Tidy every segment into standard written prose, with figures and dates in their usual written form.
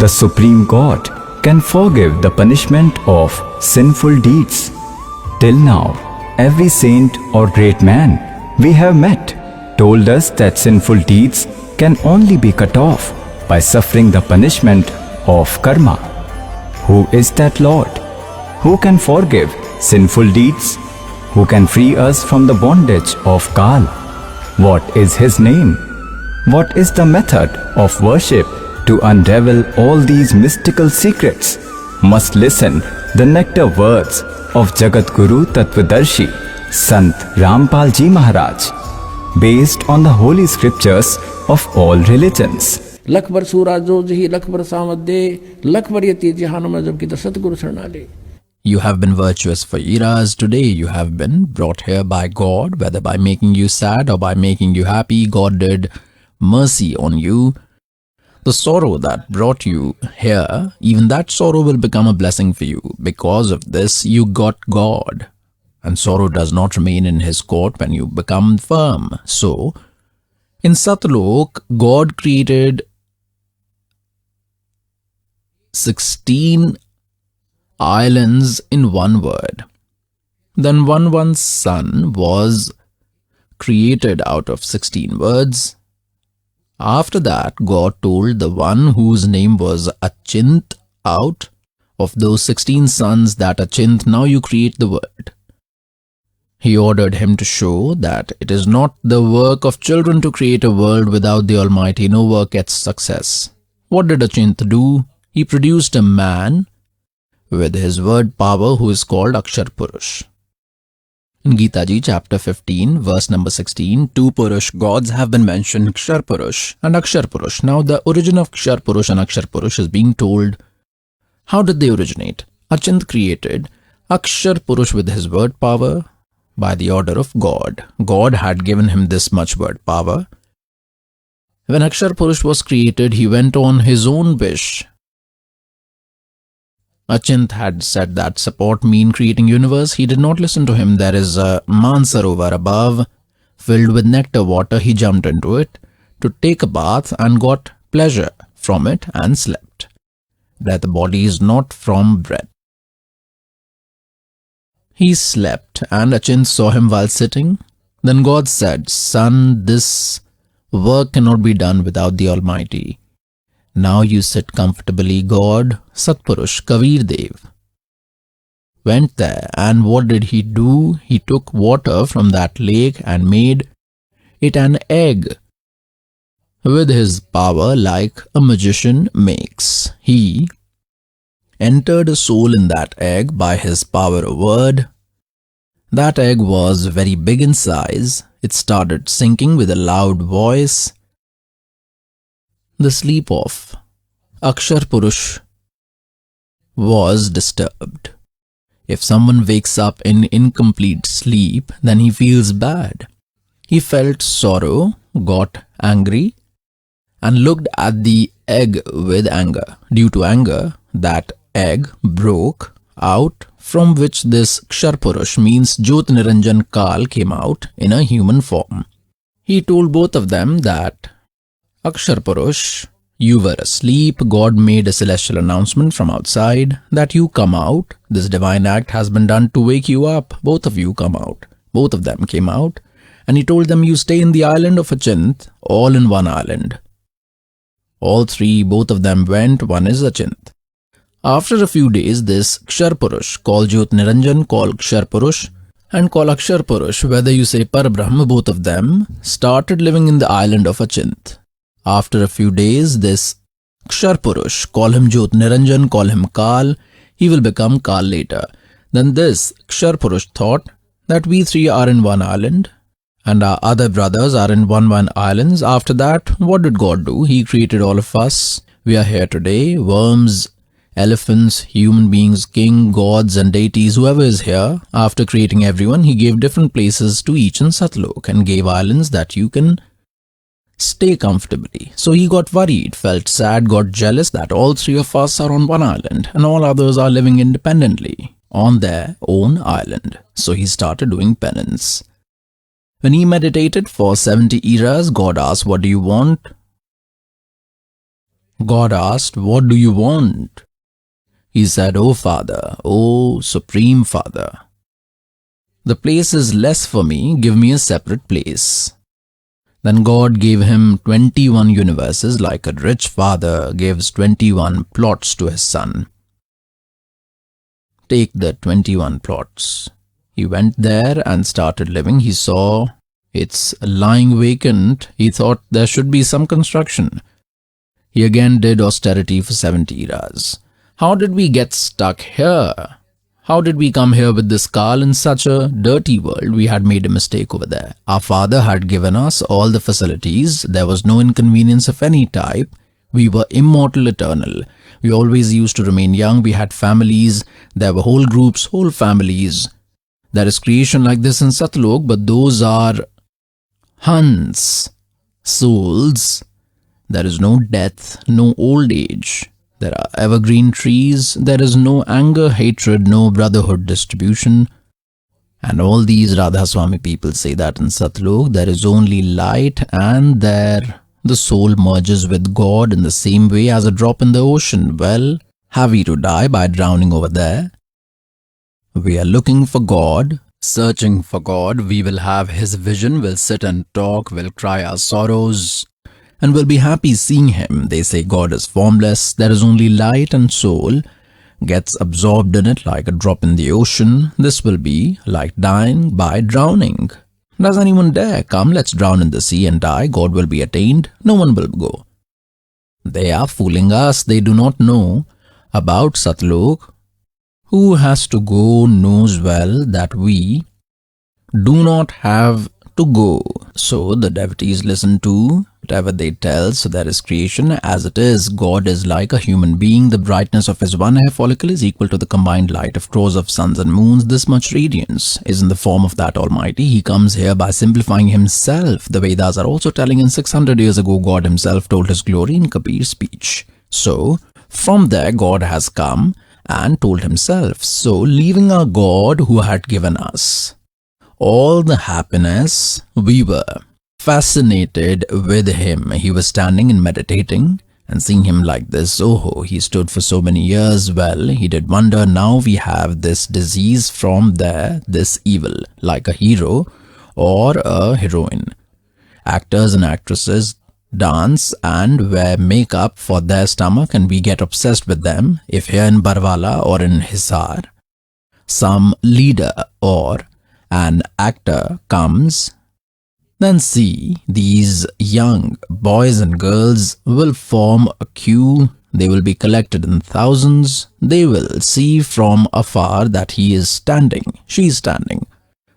The Supreme God can forgive the punishment of sinful deeds. Till now, every saint or great man we have met told us that sinful deeds can only be cut off by suffering the punishment of karma. Who is that Lord? Who can forgive sinful deeds? Who can free us from the bondage of Kal? What is his name? What is the method of worship to unravel all these mystical secrets? Must listen the nectar words of Jagat Guru Tattvadarshi Sant Rampal Ji Maharaj, based on the holy scriptures of all religions. लख बर सूराजो जही लख बर सामदे लख बर यति जहान जब की सतगुरु शरणाले. You have been virtuous for eras. Today you have been brought here by God, whether by making you sad or by making you happy. God did mercy on you. The sorrow that brought you here, even that sorrow will become a blessing for you. Because of this, you got God. And sorrow does not remain in his court when you become firm. So, in Satlok, God created 16 islands in one word. Then one sun was created out of 16 words. After that, God told the one whose name was Achint, out of those 16 suns that Achint, now you create the word. He ordered him to show that it is not the work of children to create a world without the Almighty. No work gets success. What did Achint do? He produced a man with his word power who is called Akshar Purush. In Gita Ji chapter 15 verse number 16, two Purush gods have been mentioned, Akshar Purush and Akshar Purush. Now the origin of Akshar Purush and Akshar Purush is being told. How did they originate? Achint created Akshar Purush with his word power by the order of God. God had given him this much word power. When Akshar Purush was created, he went on his own wish. Achint had said that support me in creating universe. He did not listen to him. There is a Mansarovar above, filled with nectar water. He jumped into it to take a bath and got pleasure from it and slept. That the body is not from breath. He slept and Achint saw him while sitting. Then God said, Son, this work cannot be done without the Almighty. Now you sit comfortably. God, Satpurush, Kabir Dev, went there, and what did he do? He took water from that lake and made it an egg with his power like a magician makes. He entered a soul in that egg by his power of word. That egg was very big in size. It started sinking with a loud voice. The sleep of Akshar Purush was disturbed. If someone wakes up in incomplete sleep, then he feels bad. He felt sorrow, got angry, and looked at the egg with anger. Due to anger, that egg broke out, from which this Akshar Purush, means Jyot Niranjan Kal, came out in a human form. He told both of them that, Akshar Purush, you were asleep. God made a celestial announcement from outside that you come out. This divine act has been done to wake you up. Both of you come out. Both of them came out. And he told them, you stay in the island of Achint, all in one island. All three, both of them went. One is Achint. After a few days, this Akshar Purush, called Jyot Niranjan, called Akshar Purush, and called Akshar Purush, whether you say Parabrahma, both of them started living in the island of Achint. After a few days, this Akshar Purush, call him Jyot Niranjan, call him Kal, he will become Kal later. Then this Akshar Purush thought that we three are in one island and our other brothers are in one islands. After that, what did God do? He created all of us. We are here today, worms, elephants, human beings, king, gods and deities, whoever is here. After creating everyone, he gave different places to each in Satlok and gave islands that you can stay comfortably. So he got worried, felt sad, got jealous that all three of us are on one island and all others are living independently on their own island. So he started doing penance. When he meditated for 70 eras, God asked, what do you want? God asked, "What do you want?" He said, "O Father, O Supreme Father, the place is less for me, give me a separate place." Then God gave him 21 universes like a rich father gives 21 plots to his son. Take the 21 plots. He went there and started living. He saw it's lying vacant. He thought there should be some construction. He again did austerity for 70 eras. How did we get stuck here? How did we come here with this car in such a dirty world? We had made a mistake over there. Our Father had given us all the facilities. There was no inconvenience of any type. We were immortal, eternal. We always used to remain young. We had families. There were whole groups, whole families. There is creation like this in Satlok, but those are hunts, souls. There is no death, no old age. There are evergreen trees. There is no anger, hatred, no brotherhood distribution. And all these Radha Soami people say that in Satlok there is only light, and there the soul merges with God in the same way as a drop in the ocean. Well, have we to die by drowning over there? We are looking for God, searching for God. We will have His vision, we'll sit and talk, we'll cry our sorrows, and we'll be happy seeing Him. They say God is formless, there is only light, and soul gets absorbed in it like a drop in the ocean. This will be like dying by drowning. Does anyone dare? Come, let's drown in the sea and die. God will be attained. No one will go. They are fooling us. They do not know about Satlok. Who has to go knows well that we do not have to go. So the devotees listen to whatever they tell. So there is creation as it is. God is like a human being. The brightness of his one hair follicle is equal to the combined light of crores of suns and moons. This much radiance is in the form of that Almighty. He comes here by simplifying himself. The Vedas are also telling in 600 years ago God himself told his glory in Kabir's speech. So from there God has come and told himself. So leaving our God who had given us all the happiness, we were fascinated with him. He was standing and meditating and seeing him like this. Oh, he stood for so many years. Well, he did wonder. Now we have this disease from there, this evil, like a hero or a heroine. Actors and actresses dance and wear makeup for their stomach, and we get obsessed with them. If here in Barwala or in Hisar, some leader or an actor comes, then see, these young boys and girls will form a queue. They will be collected in thousands. They will see from afar that he is standing, she is standing.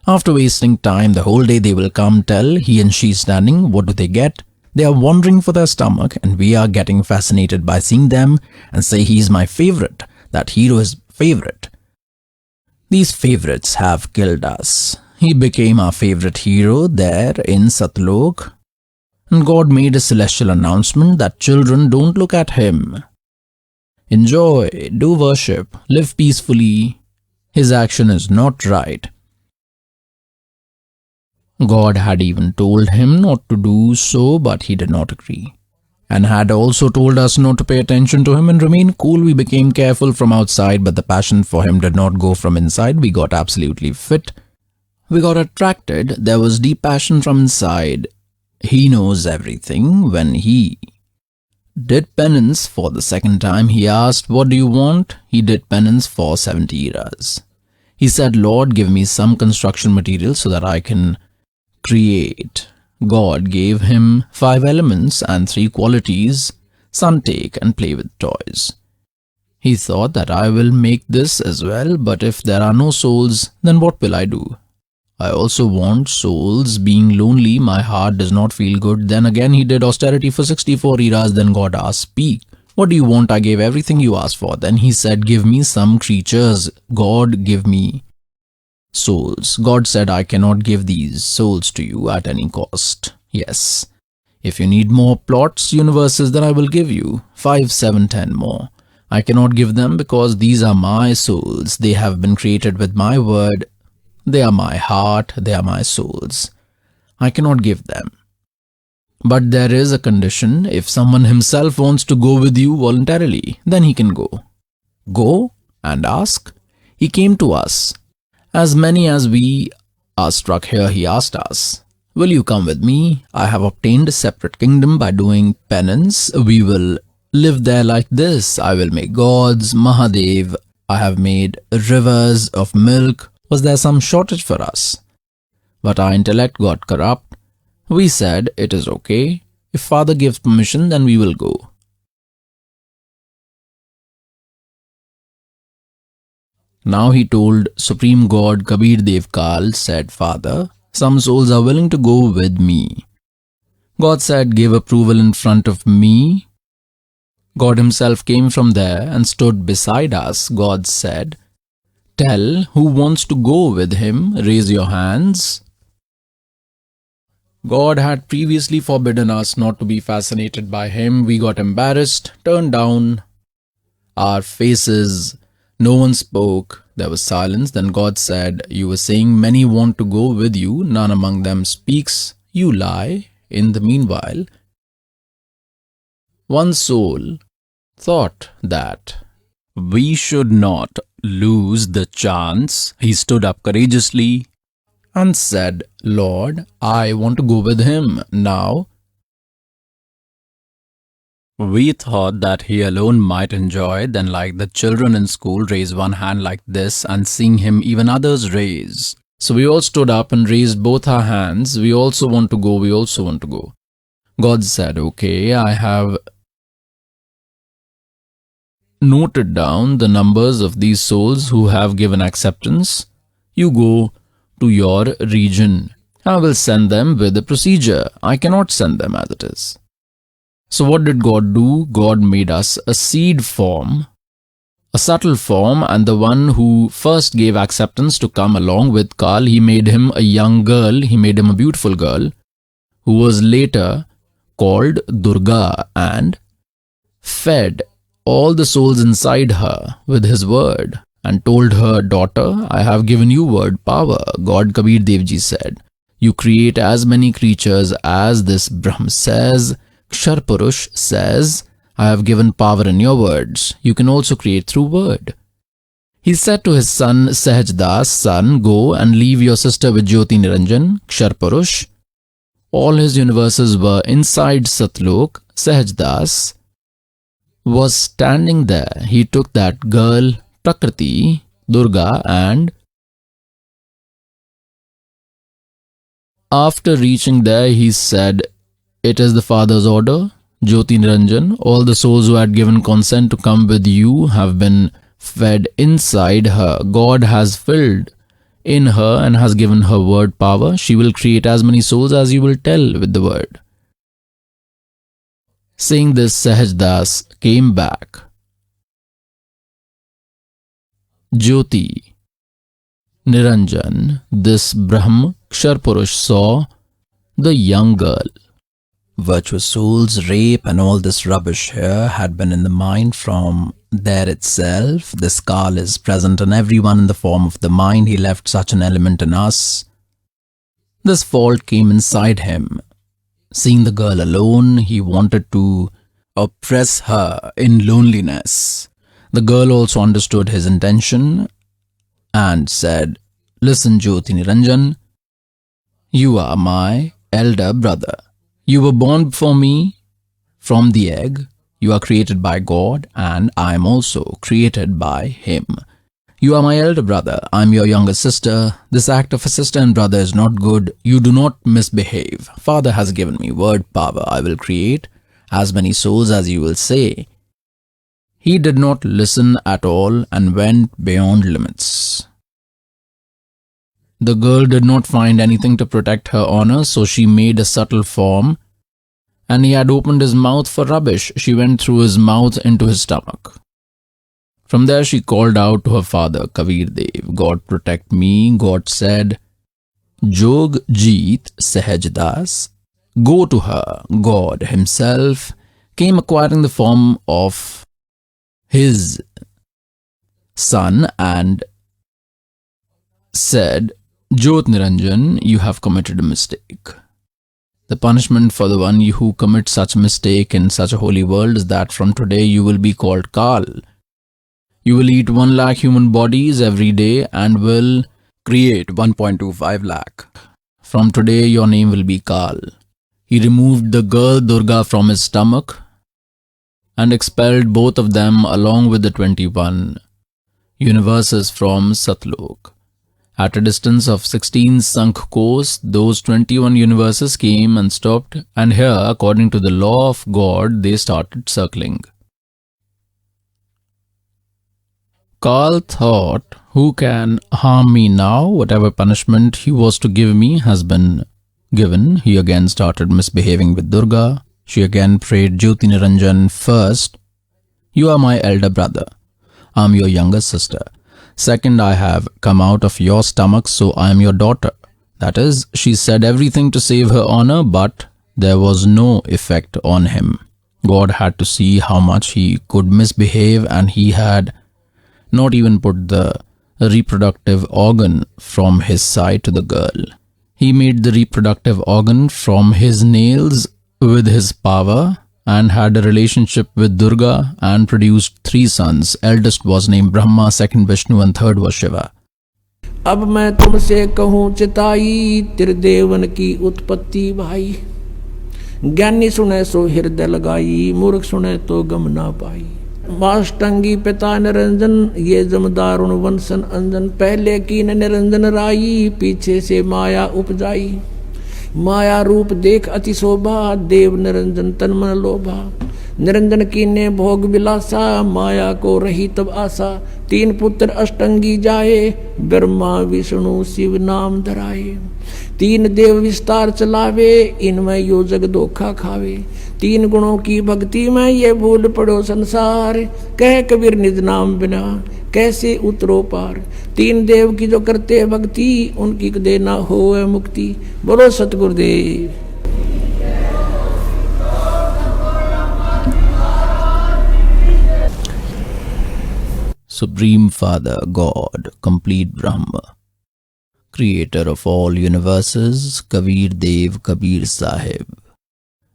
After wasting time the whole day, they will come tell he and she standing. What do they get? They are wandering for their stomach, and we are getting fascinated by seeing them and say he is my favorite, that hero is favorite. These favorites have killed us. He became our favorite hero there in Satlok. And God made a celestial announcement that children, don't look at him. Enjoy, do worship, live peacefully. His action is not right. God had even told him not to do so, but he did not agree, and had also told us not to pay attention to him and remain cool. We became careful from outside, but the passion for him did not go from inside. We got absolutely fit. We got attracted. There was deep passion from inside. He knows everything. When he did penance for the second time, he asked, "What do you want?" He did penance for 70 eras. He said, "Lord, give me some construction material so that I can create." God gave him 5 elements and 3 qualities. Son, take and play with toys. He thought that I will make this as well, but if there are no souls, then what will I do? I also want souls. Being lonely, my heart does not feel good. Then again he did austerity for 64 eras. Then God asked, "Speak. What do you want?" I gave everything you asked for. Then he said, "Give me some creatures." God, give me souls. God said, "I cannot give these souls to you at any cost." Yes, if you need more plots, universes, then I will give you 5, 7, 10 more. I cannot give them because these are my souls. They have been created with my word. They are my heart. They are my souls. I cannot give them. But there is a condition. If someone himself wants to go with you voluntarily, then he can go. Go and ask. He came to us. As many as we are struck here, he asked us, will you come with me? I have obtained a separate kingdom by doing penance. We will live there like this. I will make gods, Mahadev. I have made rivers of milk. Was there some shortage for us? But our intellect got corrupt. We said, it is okay. If Father gives permission, then we will go. Now he told Supreme God Kabir Dev Kal, said, Father, some souls are willing to go with me. God said, give approval in front of me. God himself came from there and stood beside us. God said, tell who wants to go with him, raise your hands. God had previously forbidden us not to be fascinated by him. We got embarrassed, turned down our faces. No one spoke. There was silence. Then God said, you were saying many want to go with you. None among them speaks. You lie. In the meanwhile, one soul thought that we should not lose the chance. He stood up courageously and said, Lord, I want to go with him. Now, we thought that he alone might enjoy, then like the children in school raise one hand like this, and seeing him even others raise. So we all stood up and raised both our hands. We also want to go, we also want to go. God said, okay, I have noted down the numbers of these souls who have given acceptance. You go to your region. I will send them with a procedure. I cannot send them as it is. So what did God do? God made us a seed form, a subtle form, and the one who first gave acceptance to come along with Kal, he made him a young girl, he made him a beautiful girl, who was later called Durga, and fed all the souls inside her with his word, and told her, daughter, I have given you word power. God Kabir Dev Ji said, you create as many creatures as this Brahm says. Kshar Purush says, I have given power in your words. You can also create through word. He said to his son Sahaj Das, son, go and leave your sister with Jyoti Niranjan, Kshar Purush. All his universes were inside Satlok. Sahaj Das was standing there. He took that girl, Prakriti, Durga, and after reaching there, he said, it is the Father's order. Jyoti Niranjan, all the souls who had given consent to come with you have been fed inside her. God has filled in her and has given her word power. She will create as many souls as you will tell with the word. Saying this, Sahaj Das came back. Jyoti Niranjan, this Brahm Kshar Purush, saw the young girl. Virtuous souls, rape and all this rubbish here had been in the mind from there itself. This Kal is present in everyone in the form of the mind. He left such an element in us. This fault came inside him. Seeing the girl alone, he wanted to oppress her in loneliness. The girl also understood his intention and said, listen, Jyoti Niranjan, you are my elder brother. You were born before me from the egg. You are created by God and I am also created by him. You are my elder brother. I am your younger sister. This act of a sister and brother is not good. You do not misbehave. Father has given me word power. I will create as many souls as you will say. He did not listen at all and went beyond limits. The girl did not find anything to protect her honor, so she made a subtle form, and he had opened his mouth for rubbish. She went through his mouth into his stomach. From there she called out to her father, Kabir Dev, God protect me. God said, Jog Jeet Sahaj Das, go to her. God himself came acquiring the form of his son and said, Jyot Niranjan, you have committed a mistake. The punishment for the one who commits such mistake in such a holy world is that from today you will be called Kal. You will eat 1 lakh human bodies every day and will create 1.25 lakh. From today your name will be Kal. He removed the girl Durga from his stomach and expelled both of them along with the 21 universes from Satlok. At a distance of 16 Sankh kos, those 21 universes came and stopped, and here, according to the law of God, they started circling. Kal thought, who can harm me now? Whatever punishment he was to give me has been given. He again started misbehaving with Durga. She again prayed Jyoti Niranjan first. You are my elder brother. I am your younger sister. Second, I have come out of your stomach, so I am your daughter. That is, she said everything to save her honor, but there was no effect on him. God had to see how much he could misbehave, and he had not even put the reproductive organ from his side to the girl. He made the reproductive organ from his nails with his power and had a relationship with Durga and produced 3 sons. Eldest was named Brahma, second Vishnu and third was Shiva. अब मैं तुमसे कहूँ चिताई त्रिदेवन की उत्पत्ति भाई ज्ञानी सुने सो हृदय लगाई मूर्ख सुने तो गम ना पाई माष्टंगी पिता निरंजन ये जमदारुण वंशन अंजन पहले की निरंजन राई पीछे से माया उपजाई माया रूप देख अति शोभा देव निरंजन तन मन लोभा निरंजन की ने भोग विलासा माया को रही तब आशा 3 पुत्र अष्टंगी जाए ब्रह्मा विष्णु शिव नाम धराए 3 देव विस्तार चलावे इनमें यो जग धोखा खावे 3 गुणों की भक्ति में ये भूल पड़ो संसार कह कबीर निज नाम बिना कैसे उतरो पार 3 देव की जो करते भक्ति उनकी कदे ना हो मुक्ति बोलो Satgurudev. Supreme Father God, complete Brahma, creator of all universes, Kabir Dev Kabir Sahib,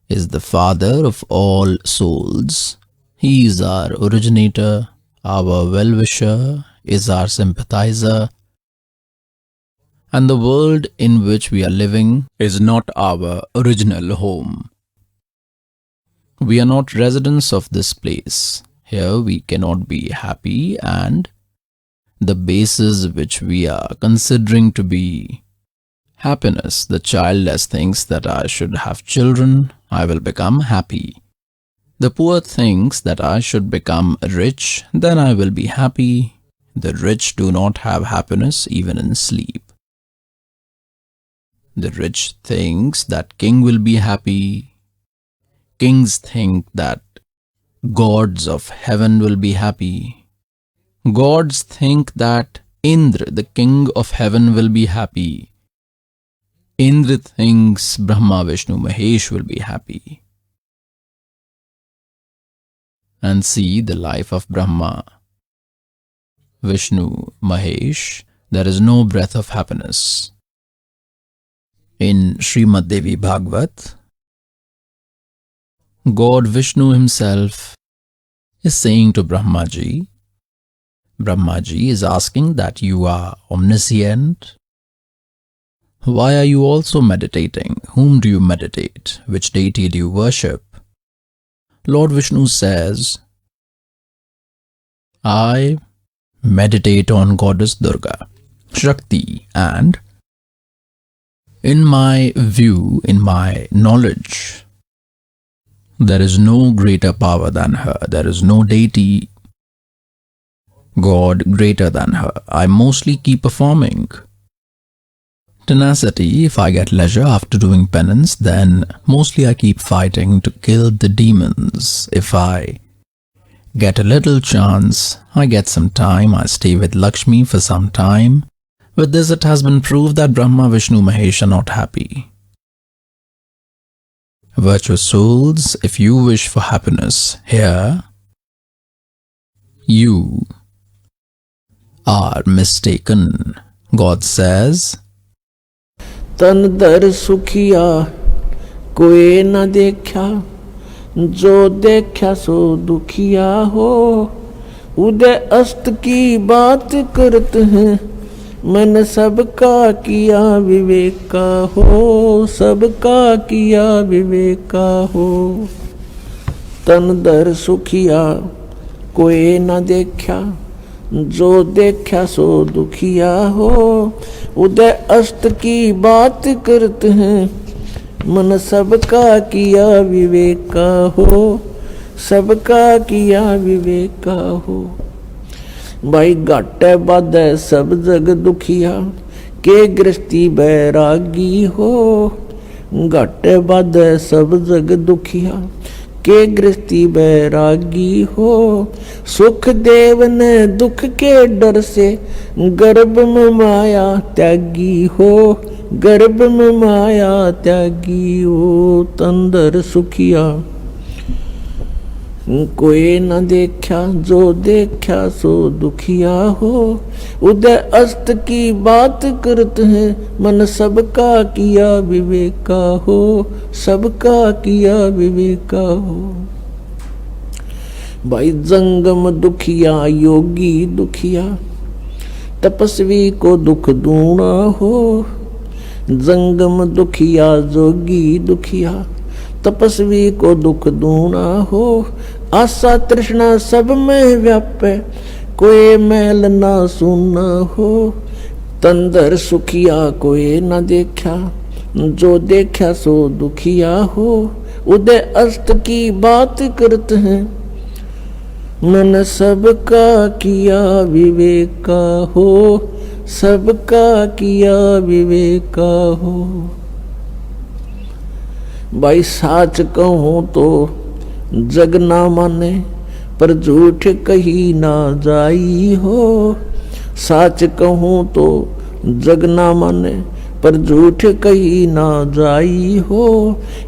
is the father of all souls. He is our originator, our well-wisher, is our sympathizer, and the world in which we are living is not our original home. We are not residents of this place. Here we cannot be happy, and the basis which we are considering to be happiness, the childless thinks that I should have children, I will become happy. The poor thinks that I should become rich, then I will be happy. The rich do not have happiness even in sleep. The rich thinks that king will be happy. Kings think that gods of heaven will be happy. Gods think that Indra, the king of heaven, will be happy. Indra thinks Brahma, Vishnu, Mahesh will be happy. And see the life of Brahma, Vishnu, Mahesh, there is no breath of happiness. In Srimad Devi Bhagavat, God Vishnu himself is saying to Brahmaji, Brahmaji is asking that you are omniscient. Why are you also meditating? Whom do you meditate? Which deity do you worship? Lord Vishnu says, I meditate on Goddess Durga, Shakti, and in my view, in my knowledge, there is no greater power than her. There is no deity, God greater than her. I mostly keep performing. Tenacity, if I get leisure after doing penance, then mostly I keep fighting to kill the demons. If I get a little chance, I get some time, I stay with Lakshmi for some time. With this it has been proved that Brahma, Vishnu, Mahesh are not happy. Virtuous souls, if you wish for happiness here, you are mistaken. God says, तन दर सुखिया कोई न देखा, जो देखा सो दुखिया हो। उदय अस्त की बात करते हैं, मन सबका किया विवेका हो, सबका किया विवेका हो। तन दर सुखिया कोई न देखा, जो देखा सो दुखिया हो। उदय अस्त की बात करते हैं, मन सबका किया विवेका हो, सबका किया विवेका हो। भाई घाटे बाधे सब जग दुखिया, के गृहस्थी बैरागी हो। घाटे बाधे सब जग दुखिया, के गृहस्थी बैरागी हो। सुख देव ने दुख के डर से, गर्भ में माया त्यागी हो, गर्भ में माया त्यागी हो। तंदर सुखिया कोई न देखा, जो देखा सो दुखिया हो। उदय अस्त की बात करते हैं, मन सबका किया विवेका हो, सबका किया विवेका हो। भाई जंगम दुखिया योगी दुखिया, तपस्वी को दुख दूना हो। जंगम दुखिया जोगी दुखिया, तपस्वी को दुख दूना हो। आशा तृष्णा सब में व्यापे, कोई मैल ना सुना हो। तंदर सुखिया कोई न देखा, जो देखा सो दुखिया हो। उदय अस्त की बात करते हैं, मन सबका किया विवेका हो, सबका किया विवेका हो। भाई साच कहूं तो जग ना माने, पर झूठ कही ना जाई हो। साच कहूं तो जग ना माने, पर झूठ कही ना जाई हो।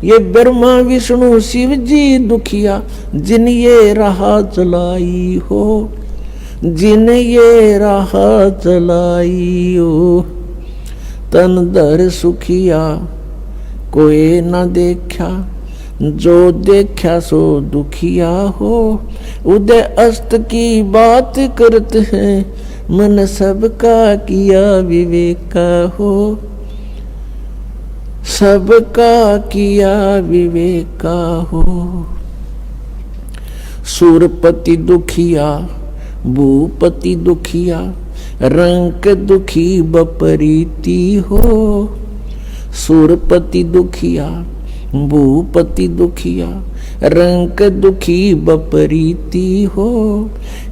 ये ब्रह्मा विष्णु शिव जी दुखिया, जिन ये राह चलाई हो, जिन ये राह चलाई हो। तन दर सुखिया कोई न देखा, जो देखा सो दुखिया हो। उदय अस्त की बात करते हैं, मन सबका किया विवेका हो, सबका किया विवेका हो। सूरपति दुखिया भूपति दुखिया, रंक दुखी बपरीती हो। सूरपति दुखिया भूपति दुखिया, रंक दुखी बपरीती हो।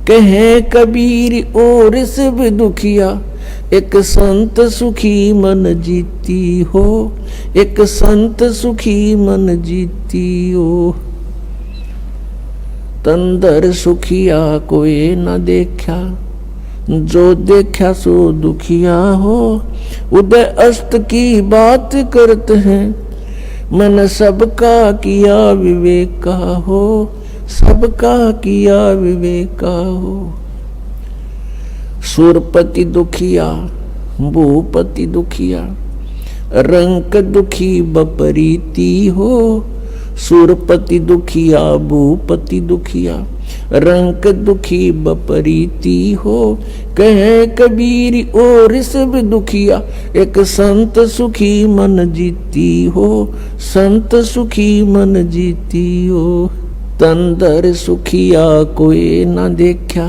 कहे कबीर और सब दुखिया, एक संत सुखी मन जीती हो, एक संत सुखी मन जीती हो। तंदर सुखिया कोई न देखा, जो देखा सो दुखिया हो। उदय अस्त की बात करते हैं, मन सबका किया विवेका हो, सबका किया विवेका हो। सूरपति दुखिया भूपति दुखिया, रंक दुखी बपरीती हो। सूरपति दुखिया भूपति दुखिया, रंक दुखी बपरीती हो। कहे कबीर और सब दुखिया, एक संत सुखी मन जीती हो, संत सुखी मन जीती हो। तंदर सुखिया कोई न देखा,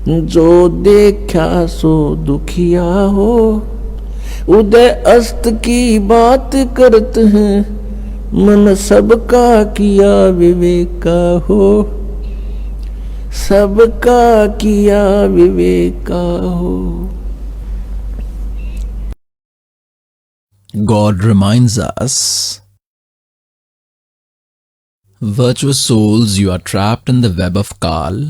जो देखा सो दुखिया हो। उदय अस्त की बात करते हैं, मन सबका किया विवेका हो, सबका किया विवेका हो। God reminds us, virtuous souls, you are trapped in the web of Kal,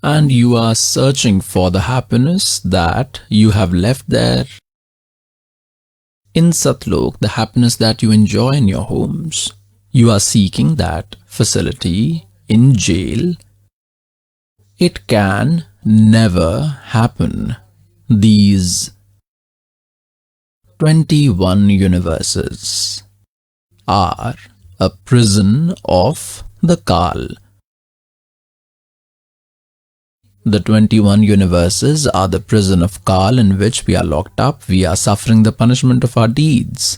and you are searching for the happiness that you have left there in Satlok, the happiness that you enjoy in your homes. You are seeking that facility in jail. It can never happen. These 21 universes are a prison of the Kal. The 21 universes are the prison of Kal in which we are locked up. We are suffering the punishment of our deeds.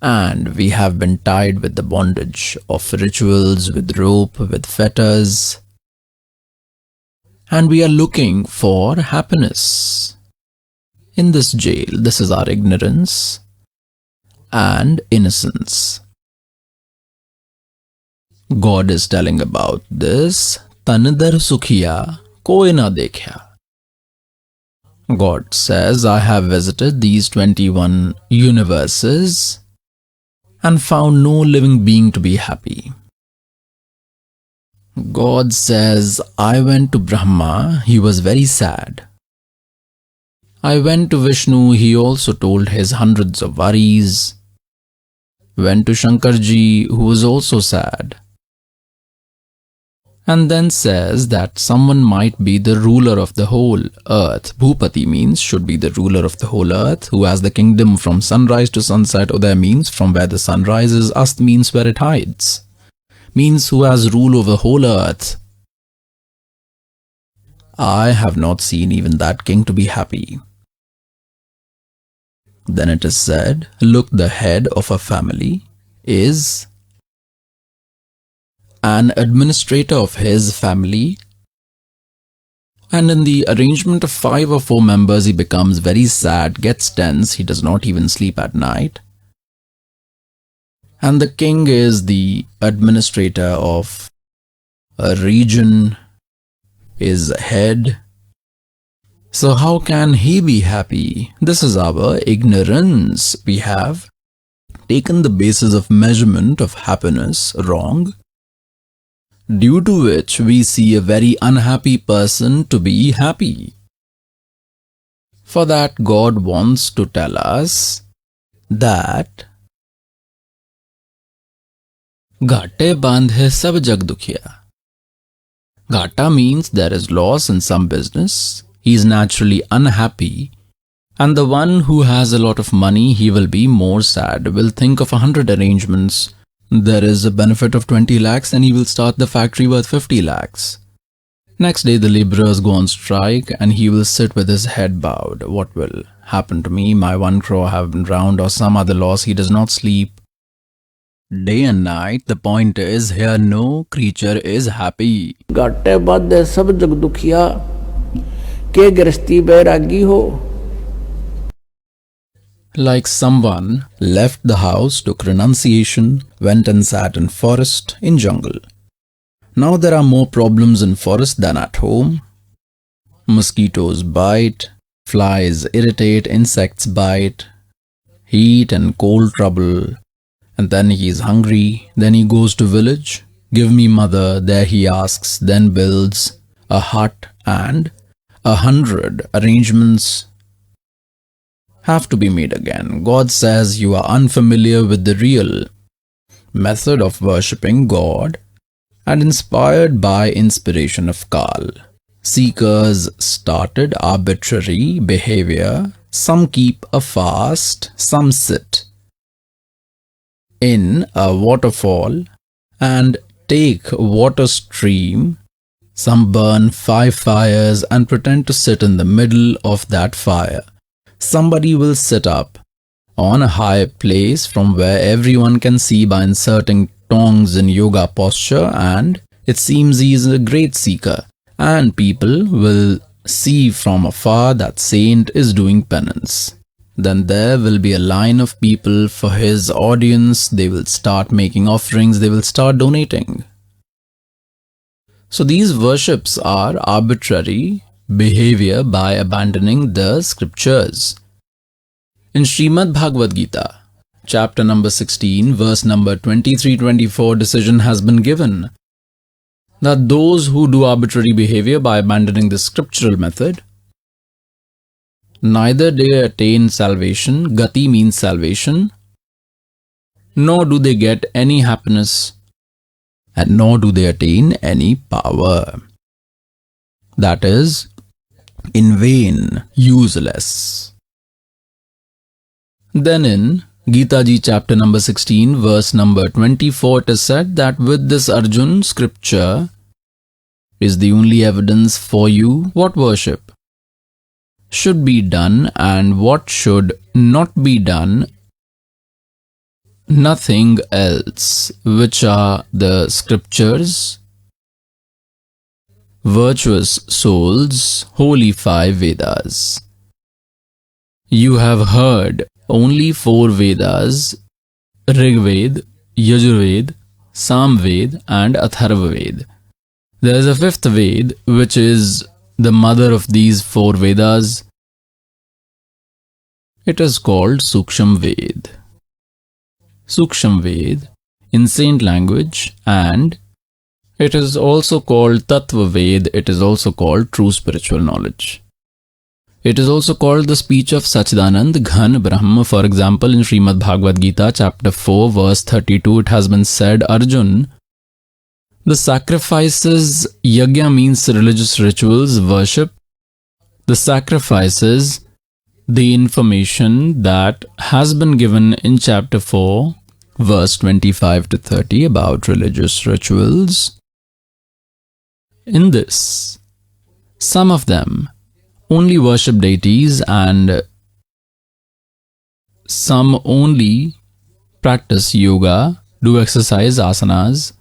And we have been tied with the bondage of rituals, with rope, with fetters. And we are looking for happiness. In this jail, this is our ignorance and innocence. God is telling about this. Tanidar sukhiya koi na dekhya. God says, I have visited these 21 universes and found no living being to be happy. God says, I went to Brahma, he was very sad. I went to Vishnu, he also told his hundreds of worries. Went to Shankarji, who was also sad. And then says that someone might be the ruler of the whole earth. Bhupati means should be the ruler of the whole earth, who has the kingdom from sunrise to sunset. Udaya means from where the sun rises. Ast means where it hides. Means who has rule over whole earth. I have not seen even that king to be happy. Then it is said, look, the head of a family is an administrator of his family, and in the arrangement of 5 or 4 members he becomes very sad, gets tense, he does not even sleep at night. And the king is the administrator of a region, is head. So how can he be happy? This is our ignorance. We have taken the basis of measurement of happiness wrong, due to which we see a very unhappy person to be happy. For that, God wants to tell us that Ghate bandhe sab jag dukhiya. Ghata means there is loss in some business. He is naturally unhappy. And the one who has a lot of money, he will be more sad, will think of 100 arrangements. There is a benefit of 20 lakhs and he will start the factory worth 50 lakhs. Next day the laborers go on strike and he will sit with his head bowed. What will happen to me? My 1 crore have been drowned or some other loss. He does not sleep. Day and night, the point is here no creature is happy. घाटे बाधे सब जग दुखिया के गृहस्थी बैरागी हो. Like someone left the house, took renunciation, went and sat in forest, in jungle. Now there are more problems in forest than at home. Mosquitoes bite, flies irritate, insects bite, heat and cold trouble. And then he is hungry, then he goes to village. Give me mother, there he asks, then builds a hut and 100 arrangements have to be made again. God says you are unfamiliar with the real method of worshipping God and inspired by inspiration of Kal. Seekers started arbitrary behavior. Some keep a fast, some sit in a waterfall and take water stream. Some burn 5 fires and pretend to sit in the middle of that fire. Somebody will sit up on a high place from where everyone can see by inserting tongs in yoga posture, and it seems he is a great seeker, and people will see from afar that saint is doing penance. Then there will be a line of people for his audience. They will start making offerings, they will start donating. So these worships are arbitrary behavior by abandoning the scriptures. In Srimad Bhagavad Gita, chapter number 16, verse number 23-24, decision has been given that those who do arbitrary behavior by abandoning the scriptural method, neither they attain salvation, gati means salvation, nor do they get any happiness, and nor do they attain any power. That is, in vain, useless. Then in Gita Ji chapter number 16 verse number 24 it is said that with this Arjun scripture is the only evidence for you what worship should be done and what should not be done, nothing else, which are the scriptures, virtuous souls, holy five Vedas. You have heard only four Vedas, Rig Ved, Yajurved, Samved and Atharvaved. There is a fifth Ved which is the mother of these four Vedas. It is called Suksham Ved. Suksham Ved in saint language, and it is also called Tattva Ved. It is also called true spiritual knowledge. It is also called the speech of Sachidanand Ghan Brahma. For example, in Srimad Bhagavad Gita chapter 4 verse 32 it has been said, Arjun, the sacrifices, yajna means religious rituals, worship. The sacrifices, the information that has been given in chapter 4 verse 25 to 30 about religious rituals. In this, some of them only worship deities and some only practice yoga, do exercise asanas.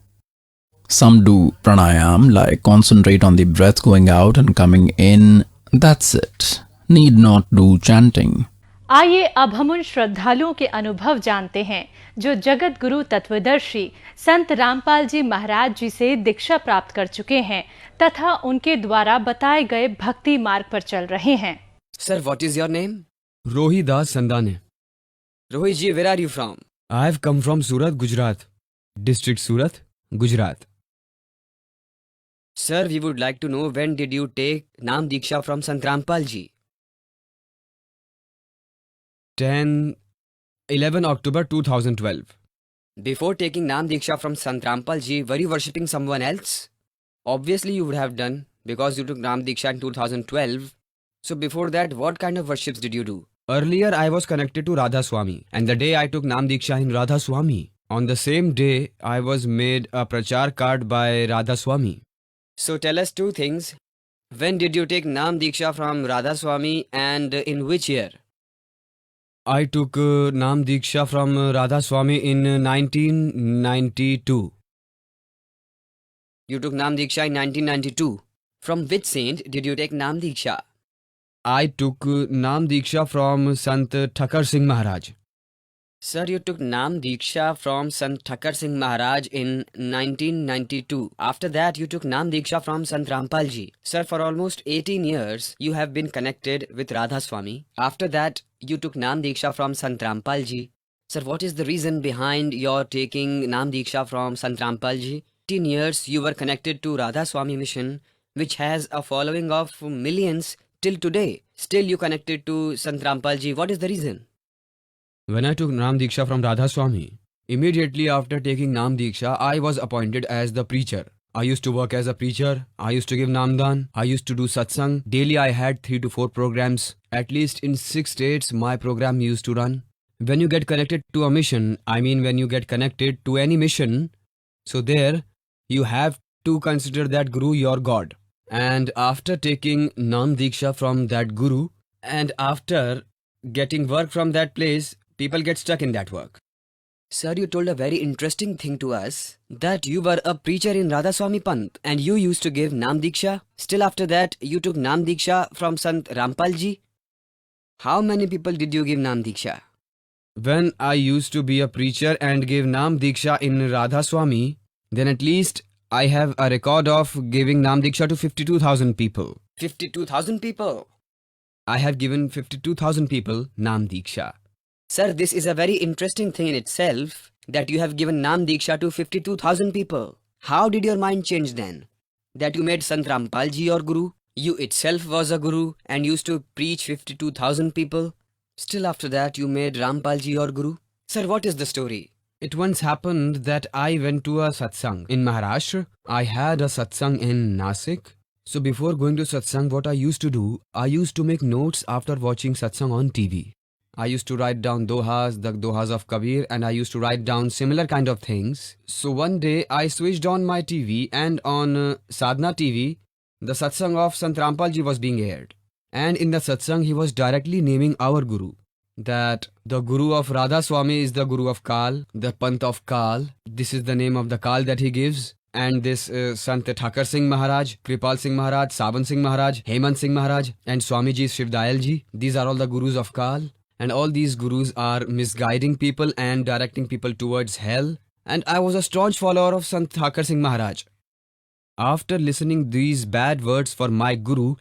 Some do pranayam, like concentrate on the breath going out and coming in. That's it. Need not do chanting. आइए अब हम उन श्रद्धालुओं के अनुभव जानते हैं जो जगत गुरु तत्वदर्शी संत रामपाल जी महाराज जी से दीक्षा प्राप्त कर चुके हैं तथा उनके द्वारा बताए गए भक्ति मार्ग पर चल रहे हैं। Sir, what is your name? Rohi Das Sandane. Rohit ji, where are you from? I have come from Surat, Gujarat. District Surat, Gujarat. Sir, we would like to know when did you take Naam Diksha from Sant Rampal ji? 11 October 2012. Before taking Naam Diksha from Sant Rampal ji, were you worshipping someone else? Obviously you would have done because you took Naam Diksha in 2012. So before that, what kind of worships did you do? Earlier I was connected to Radha Soami, and the day I took Naam Diksha in Radha Soami, on the same day I was made a prachar card by Radha Soami. So tell us two things. When did you take Naam Diksha from Radha Soami and in which year? I took Naam Diksha from Radha Soami in 1992. You took Naam Diksha in 1992. From which saint did you take Naam Diksha? I took Naam Diksha from Sant Thakkar Singh Maharaj. Sir, you took Naam Diksha from Sant Thakkar Singh Maharaj in 1992. After that, you took Naam Diksha from Sant Rampal ji. Sir, for almost 18 years, you have been connected with Radha Soami. After that, you took Naam Diksha from Sant Rampal ji. Sir, what is the reason behind your taking Naam Diksha from Sant Rampal ji? 18 years, you were connected to Radha Soami mission, which has a following of millions till today. Still, you connected to Sant Rampal ji. What is the reason? When I took Naam Diksha from Radha Soami, immediately after taking Naam Diksha, I was appointed as the preacher. I used to work as a preacher, I used to give Namdan, I used to do Satsang. Daily I had 3 to 4 programs. At least in 6 states my program used to run. When you get connected to a mission, when you get connected to any mission, so there you have to consider that Guru your God. And after taking Naam Diksha from that Guru, and after getting work from that place, people get stuck in that work. Sir, you told a very interesting thing to us, that you were a preacher in Radha Soami Panth and you used to give Naam Diksha. Still after that, you took Naam Diksha from Sant Rampal ji. How many people did you give Naam Diksha? When I used to be a preacher and gave Naam Diksha in Radha Soami, then at least I have a record of giving Naam Diksha to 52,000 people. 52,000 people? I have given 52,000 people Naam Diksha. Sir, this is a very interesting thing in itself, that you have given Naam Diksha to 52,000 people. How did your mind change then? That you made Sant Rampal ji your Guru, you itself was a Guru and used to preach 52,000 people. Still after that you made Rampal ji your Guru. Sir, what is the story? It once happened that I went to a Satsang in Maharashtra. I had a Satsang in Nasik. So before going to Satsang, what I used to do, I used to make notes after watching Satsang on TV. I used to write down dohas, the dohas of Kabir, and I used to write down similar kind of things. So one day I switched on my TV, and on Sadhana TV, the Satsang of Sant Rampal ji was being aired. And in the Satsang, he was directly naming our Guru. That the Guru of Radha Soami is the Guru of Kal, the Panth of Kal. This is the name of the Kal that he gives. And this Sant Thakar Singh Maharaj, Kripal Singh Maharaj, Saban Singh Maharaj, Hemant Singh Maharaj, and Swamiji Shivdayal ji. These are all the Gurus of Kal. And all these Gurus are misguiding people and directing people towards hell. And I was a staunch follower of Sant Thakar Singh Maharaj. After listening these bad words for my Guru,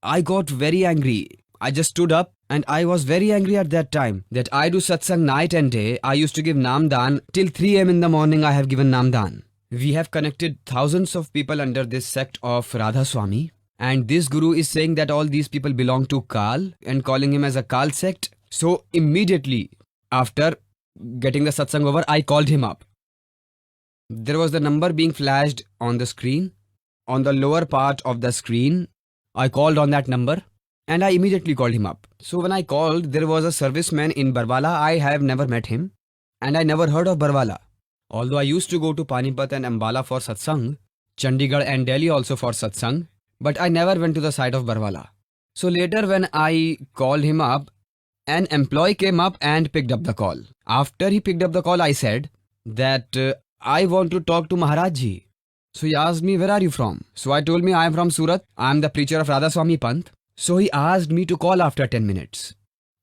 I got very angry. I just stood up and I was very angry at that time that I do satsang night and day. I used to give Namdan till 3 am in the morning. I have given Namdan. We have connected thousands of people under this sect of Radha Soami, and this Guru is saying that all these people belong to Kal and calling him as a Kal sect. So immediately after getting the satsang over, I called him up. There was the number being flashed on the screen. On the lower part of the screen, I called on that number and I immediately called him up. So when I called, there was a serviceman in Barwala. I have never met him and I never heard of Barwala. Although I used to go to Panipat and Ambala for satsang, Chandigarh and Delhi also for satsang, but I never went to the site of Barwala. So later when I called him up, an employee came up and picked up the call. After he picked up the call, I said that I want to talk to Maharaj ji. So he asked me, where are you from? So I told me I am from Surat. I am the preacher of Radha Soami Panth. So he asked me to call after 10 minutes.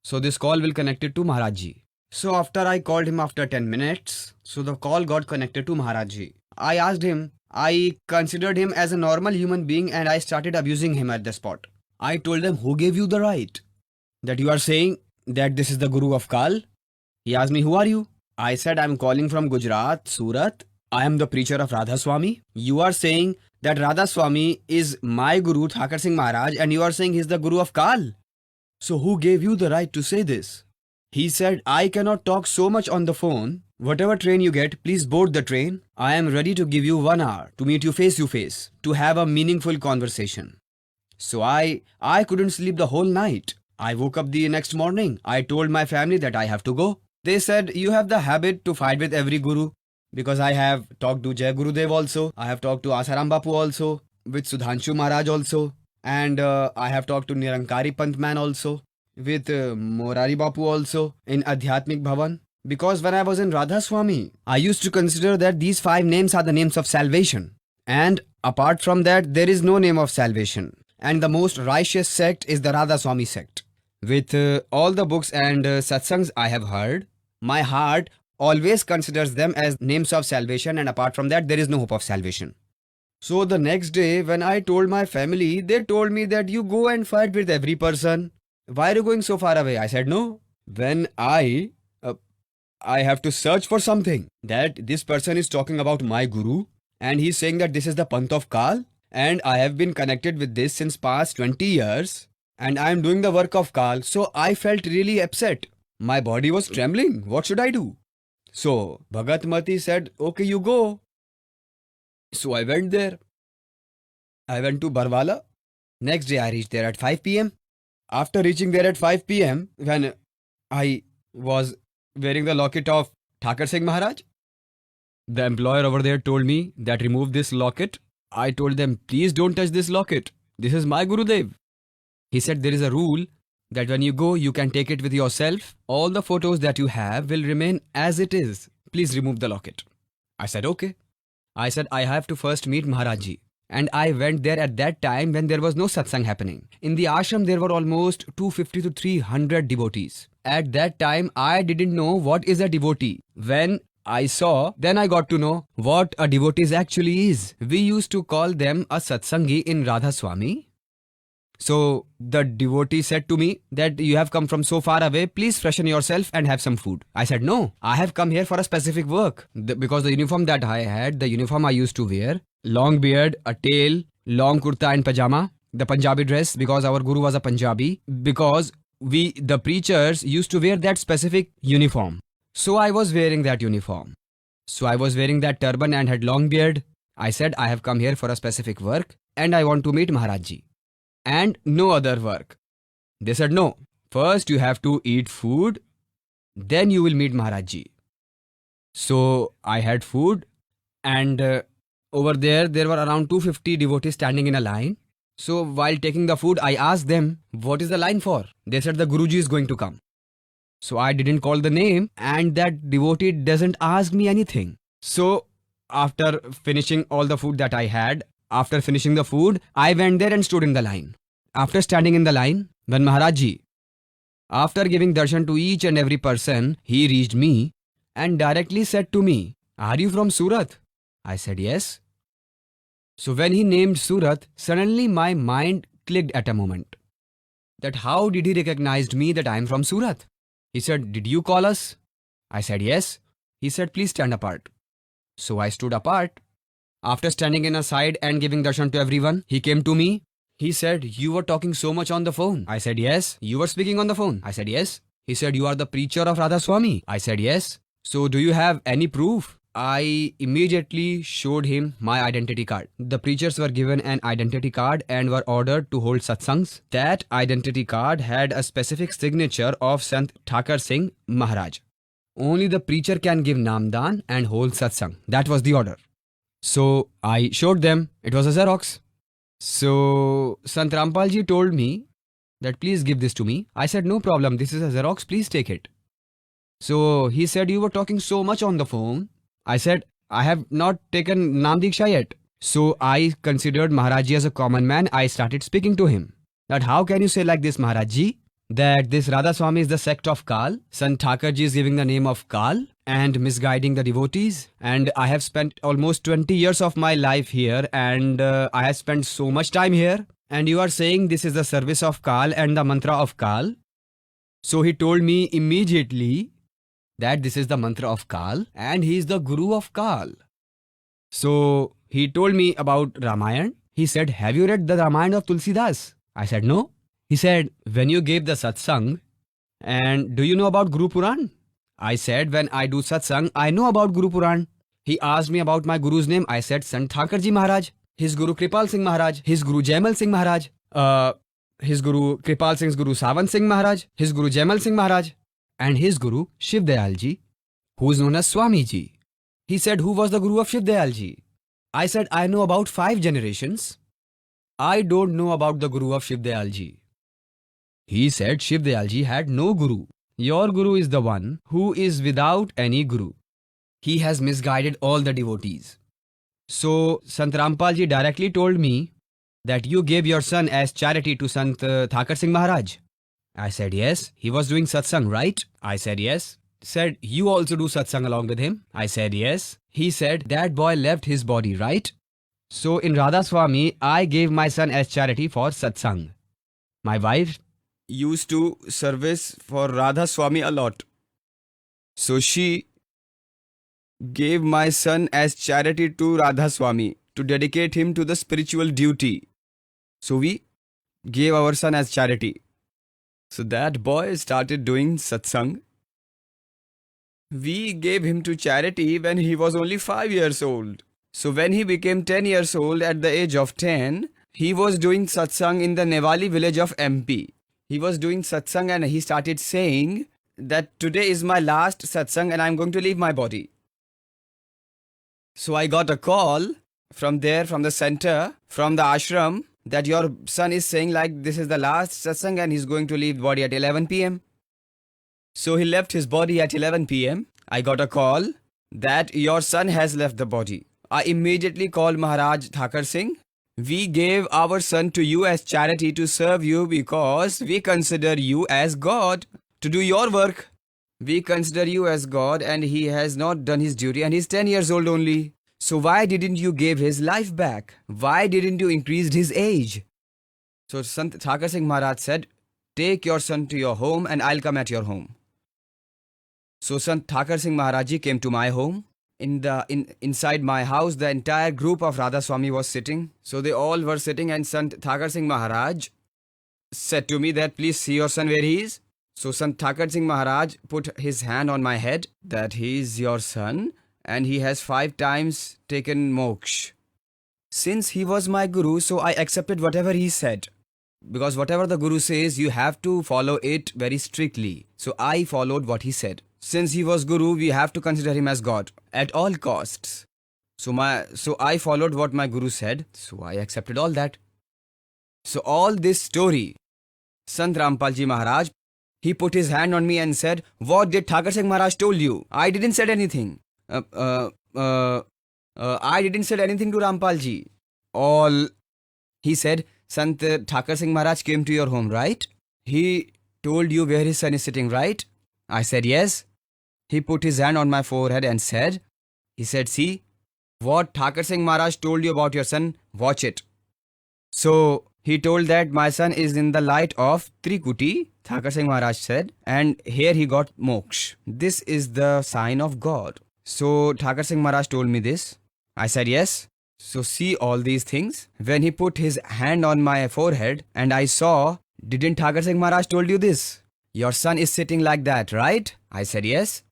So this call will connect it to Maharaj ji. So after I called him after 10 minutes, so the call got connected to Maharaj ji. I asked him, I considered him as a normal human being and I started abusing him at the spot. I told him, who gave you the right that you are saying that this is the Guru of Kal? He asked me, who are you? I said, I am calling from Gujarat, Surat. I am the preacher of Radha Soami. You are saying that Radha Soami is my Guru, Thakar Singh Maharaj, and you are saying he is the Guru of Kal. So who gave you the right to say this? He said, I cannot talk so much on the phone. Whatever train you get, please board the train. I am ready to give you 1 hour to meet you face to face, to have a meaningful conversation. So I couldn't sleep the whole night. I woke up the next morning. I told my family that I have to go. They said, you have the habit to fight with every Guru. Because I have talked to Jai Gurudev also. I have talked to Asaram Bapu also. With Sudhanshu Maharaj also. And I have talked to Nirankari Panth man also. With Morari Bapu also in Adhyatmik Bhavan. Because when I was in Radha Soami, I used to consider that these 5 names are the names of salvation. And apart from that, there is no name of salvation. And the most righteous sect is the Radha Soami sect. With all the books and satsangs I have heard, my heart always considers them as names of salvation, and apart from that, there is no hope of salvation. So the next day, when I told my family, they told me that you go and fight with every person. Why are you going so far away? I said, no. When I have to search for something, that this person is talking about my Guru, and he's saying that this is the Panth of Kal, and I have been connected with this since past 20 years, and I am doing the work of Kal, so I felt really upset. My body was trembling. What should I do? So Bhagat Mati said, okay, you go. So I went there. I went to Barwala. Next day I reached there at 5 p.m. After reaching there at 5 p.m, when I was wearing the locket of Thakar Singh Maharaj, the employer over there told me that remove this locket. I told them, please don't touch this locket. This is my Gurudev. He said there is a rule that when you go, you can take it with yourself. All the photos that you have will remain as it is. Please remove the locket. I said, okay. I said, I have to first meet Maharaj ji. And I went there at that time when there was no satsang happening. In the ashram, there were almost 250 to 300 devotees. At that time, I didn't know what is a devotee. When I saw, then I got to know what a devotee actually is. We used to call them a satsangi in Radha Soami. So the devotee said to me that you have come from so far away, please freshen yourself and have some food. I said, no, I have come here for a specific work. Because the uniform that I had, the uniform I used to wear, long beard, a tail, long kurta and pajama, the Punjabi dress, because our Guru was a Punjabi, because we, the preachers, used to wear that specific uniform. So I was wearing that uniform. So I was wearing that turban and had long beard. I said, I have come here for a specific work and I want to meet Maharaj ji. And no other work. They said, no, first you have to eat food, then you will meet Maharaj ji. So I had food, and over there were around 250 devotees standing in a line. So while taking the food, I asked them, what is the line for? They said the Guruji is going to come. So I didn't call the name, and that devotee doesn't ask me anything. So after finishing all the food that I had, after finishing the food, I went there and stood in the line. After standing in the line, when Maharaj ji, after giving darshan to each and every person, he reached me and directly said to me, are you from Surat? I said yes. So when he named Surat, suddenly my mind clicked at a moment. That how did he recognize me that I am from Surat? He said, did you call us? I said yes. He said, please stand apart. So I stood apart. After standing in a side and giving darshan to everyone, he came to me. He said, you were talking so much on the phone. I said yes. You were speaking on the phone. I said yes. He said, you are the preacher of Radha Soami. I said yes. So do you have any proof? I immediately showed him my identity card. The preachers were given an identity card and were ordered to hold satsangs. That identity card had a specific signature of Sant Thakar Singh Maharaj. Only the preacher can give namdan and hold satsang. That was the order. So I showed them. It was a Xerox. So Sant Rampal ji told me that please give this to me. I said no problem. This is a Xerox. Please take it. So he said, you were talking so much on the phone. I said, I have not taken Nam Diksha yet. So I considered Maharaj ji as a common man. I started speaking to him. That how can you say like this, Maharaj ji? That this Radha Soami is the sect of Kal. Sant Thakar ji is giving the name of Kal and misguiding the devotees. And I have spent almost 20 years of my life here, and I have spent so much time here. And you are saying this is the service of Kal and the mantra of Kal. So he told me immediately that this is the mantra of Kal and he is the Guru of Kal. So he told me about Ramayana. He said, have you read the Ramayana of Tulsidas? I said no. He said, when you gave the satsang, and do you know about Guru Puran? I said, when I do satsang, I know about Guru Puran. He asked me about my Guru's name. I said, Sant Thakar ji Maharaj, his Guru Kripal Singh Maharaj, his Guru Jaimal Singh Maharaj, his Guru Kripal Singh's Guru Savan Singh Maharaj, his Guru Jaimal Singh Maharaj, and his Guru Shiv Dayal ji, who is known as Swami ji. He said, who was the Guru of Shiv Dayal ji? I said, I know about 5 generations. I don't know about the Guru of Shiv Dayal ji. He said, Shiv Dayal ji had no Guru. Your Guru is the one who is without any Guru. He has misguided all the devotees. So Sant Rampal ji directly told me that you gave your son as charity to Sant Thakar Singh Maharaj. I said yes. He was doing satsang, right? I said yes. Said, you also do satsang along with him? I said yes. He said, that boy left his body, right? So in Radha Soami, I gave my son as charity for satsang. My wife used to service for Radha Soami a lot. So she gave my son as charity to Radha Soami to dedicate him to the spiritual duty. So we gave our son as charity. So that boy started doing satsang. We gave him to charity when he was only 5 years old. So when he became 10 years old, at the age of 10, he was doing satsang in the Nevali village of MP. He was doing satsang and he started saying that today is my last satsang and I'm going to leave my body. So I got a call from there, from the center, from the ashram, that your son is saying like this is the last satsang and he's going to leave body at 11 p.m. So he left his body at 11 p.m. I got a call that your son has left the body. I immediately called Maharaj Thakar Singh. We gave our son to you as charity to serve you because we consider you as God to do your work. We consider you as God and he has not done his duty and he's 10 years old only. So why didn't you give his life back? Why didn't you increase his age? So Sant Thakar Singh Maharaj said, take your son to your home and I'll come at your home. So Sant Thakar Singh Maharaj ji came to my home. Inside my house, the entire group of Radha Soami was sitting. So they all were sitting and Sant Thakar Singh Maharaj said to me that please see your son where he is. So Sant Thakar Singh Maharaj put his hand on my head that he is your son and he has 5 times taken moksha. Since he was my guru, so I accepted whatever he said. Because whatever the Guru says, you have to follow it very strictly. So I followed what he said. Since he was Guru, we have to consider him as God at all costs. So I followed what my Guru said. So I accepted all that. So all this story, Sant Rampal Ji Maharaj, he put his hand on me and said, "What did Thakur Singh Maharaj told you?" I didn't said anything. I didn't said anything to Rampal Ji. All he said, Sant Thakur Singh Maharaj came to your home, right? He told you where his son is sitting, right? I said yes. He put his hand on my forehead and said, see, what Thakur Singh Maharaj told you about your son, watch it. So he told that my son is in the light of Trikuti, Thakur Singh Maharaj said, and here he got moksha. This is the sign of God. So Thakur Singh Maharaj told me this. I said yes. So see all these things. When he put his hand on my forehead and I saw, didn't Thakur Singh Maharaj told you this? Your son is sitting like that, right? I said yes.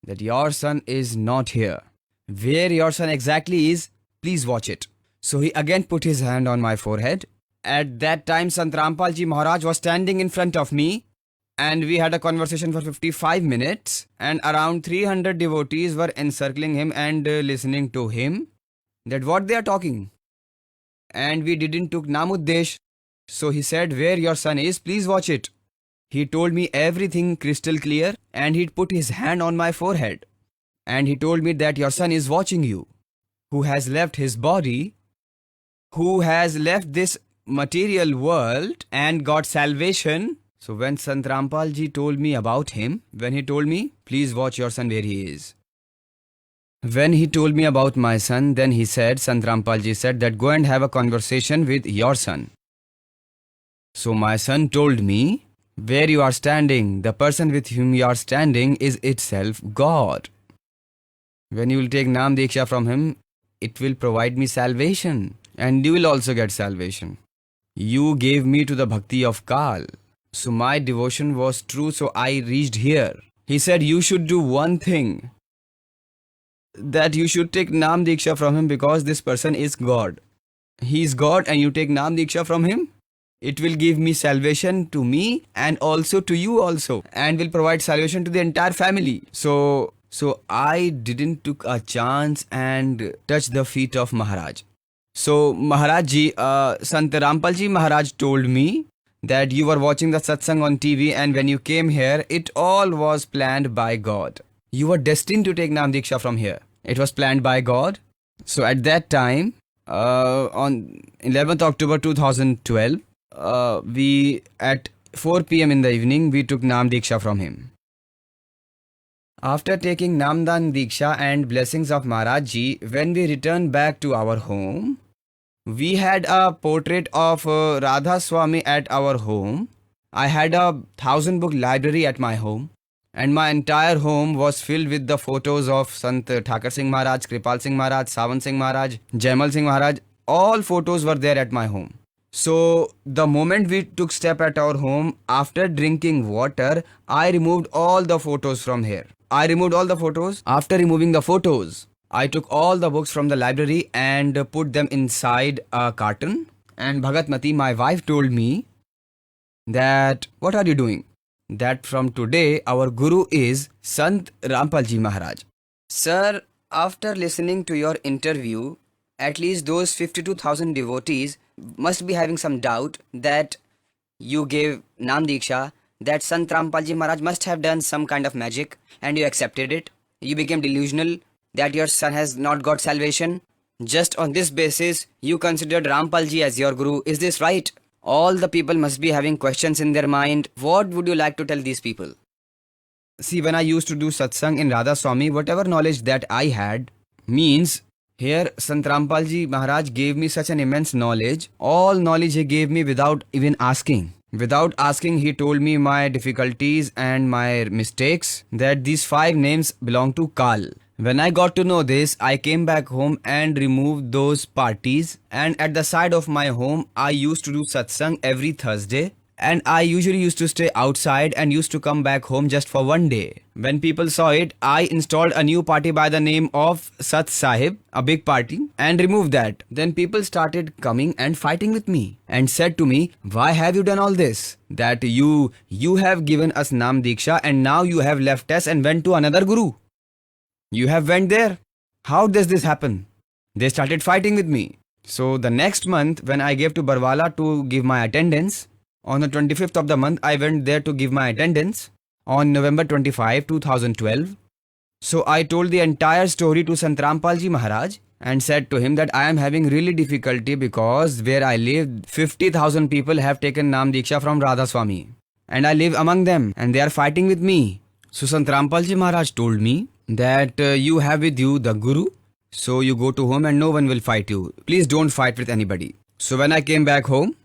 That your son is not here. Where your son exactly is, please watch it. So he again put his hand on my forehead. At that time, Sant Rampal Ji Maharaj was standing in front of me and we had a conversation for 55 minutes and around 300 devotees were encircling him and listening to him that what they are talking. And we didn't took Namuddesh. So he said, where your son is, please watch it. He told me everything crystal clear and he put his hand on my forehead. And he told me that your son is watching you, who has left his body, who has left this material world and got salvation. So when Sant Rampal Ji told me about him, when he told me, please watch your son where he is. When he told me about my son, then he said, Sant Rampal Ji said that go and have a conversation with your son. So my son told me, where you are standing, the person with whom you are standing is itself God. When you will take Nam Diksha from him, it will provide me salvation and you will also get salvation. You gave me to the bhakti of Kal. So my devotion was true, so I reached here. He said, you should do one thing. That you should take Nam Diksha from him because this person is God. He is God and you take Nam Diksha from him. It will give me salvation to me and also to you also. And will provide salvation to the entire family. So I didn't took a chance and touch the feet of Maharaj. So Maharaj Ji, Sant Rampal Ji Maharaj told me that you were watching the Satsang on TV and when you came here, it all was planned by God. You were destined to take Nam Diksha from here. It was planned by God. So at that time, on 11th October 2012, we at 4 p.m. in the evening, we took Nam Diksha from him. After taking Namdan Diksha and blessings of Maharaj Ji, when we returned back to our home, we had a portrait of Radha Soami at our home. I had a 1000-book library at my home. And my entire home was filled with the photos of Sant Thakur Singh Maharaj, Kripal Singh Maharaj, Sawan Singh Maharaj, Jaimal Singh Maharaj. All photos were there at my home. So the moment we took step at our home, after drinking water, I removed all the photos from here. I removed all the photos. After removing the photos, I took all the books from the library and put them inside a carton. And Bhagatmati, my wife, told me that, what are you doing? That from today, our Guru is Sant Rampal Ji Maharaj. Sir, after listening to your interview, at least those 52,000 devotees must be having some doubt that you gave Nam Diksha, that Sant Rampal Ji Maharaj must have done some kind of magic and you accepted it. You became delusional that your son has not got salvation. Just on this basis, you considered Rampal Ji as your Guru. Is this right? All the people must be having questions in their mind. What would you like to tell these people? See, when I used to do Satsang in Radha Soami, whatever knowledge that I had means here Sant Rampal Ji Maharaj gave me such an immense knowledge. All knowledge he gave me without even asking. Without asking, he told me my difficulties and my mistakes, that these 5 names belong to Kal. When I got to know this, I came back home and removed those parties, and at the side of my home, I used to do satsang every Thursday and I usually used to stay outside and used to come back home just for one day. When people saw it, I installed a new party by the name of Sat Sahib, a big party, and removed that. Then people started coming and fighting with me and said to me, why have you done all this? That you have given us Nam Diksha and now you have left us and went to another guru. You have went there. How does this happen? They started fighting with me. So the next month when I gave to Barwala to give my attendance, on the 25th of the month, I went there to give my attendance on November 25, 2012. So I told the entire story to Sant Rampal ji Maharaj and said to him that I am having really difficulty because where I live, 50,000 people have taken Nam Diksha from Radha Soami. And I live among them and they are fighting with me. So Sant Rampal ji Maharaj told me that you have with you the Guru. So you go to home and no one will fight you. Please don't fight with anybody. So when I came back home,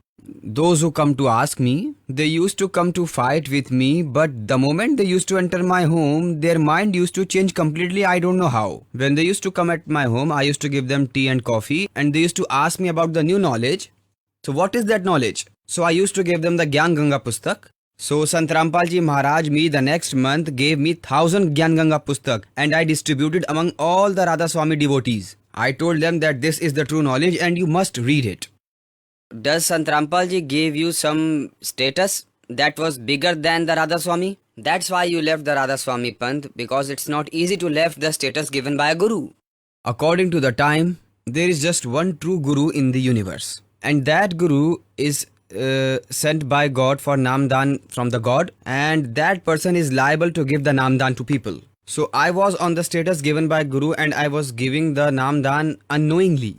those who come to ask me, they used to come to fight with me, but the moment they used to enter my home, their mind used to change completely. I don't know how. When they used to come at my home, I used to give them tea and coffee and they used to ask me about the new knowledge. So what is that knowledge? So I used to give them the Gyan Ganga Pustak. So Sant Rampal ji Maharaj me the next month gave me 1000 Gyan Ganga Pustak and I distributed among all the Radha Soami devotees. I told them that this is the true knowledge and you must read it. Does Sant Rampal ji gave you some status that was bigger than the Radha Swami? That's why you left the Radha Swami Panth, because it's not easy to left the status given by a guru. According to the time, there is just one true guru in the universe. And that guru is sent by God for Namdan from the God. And that person is liable to give the Namdan to people. So I was on the status given by guru and I was giving the Namdan unknowingly.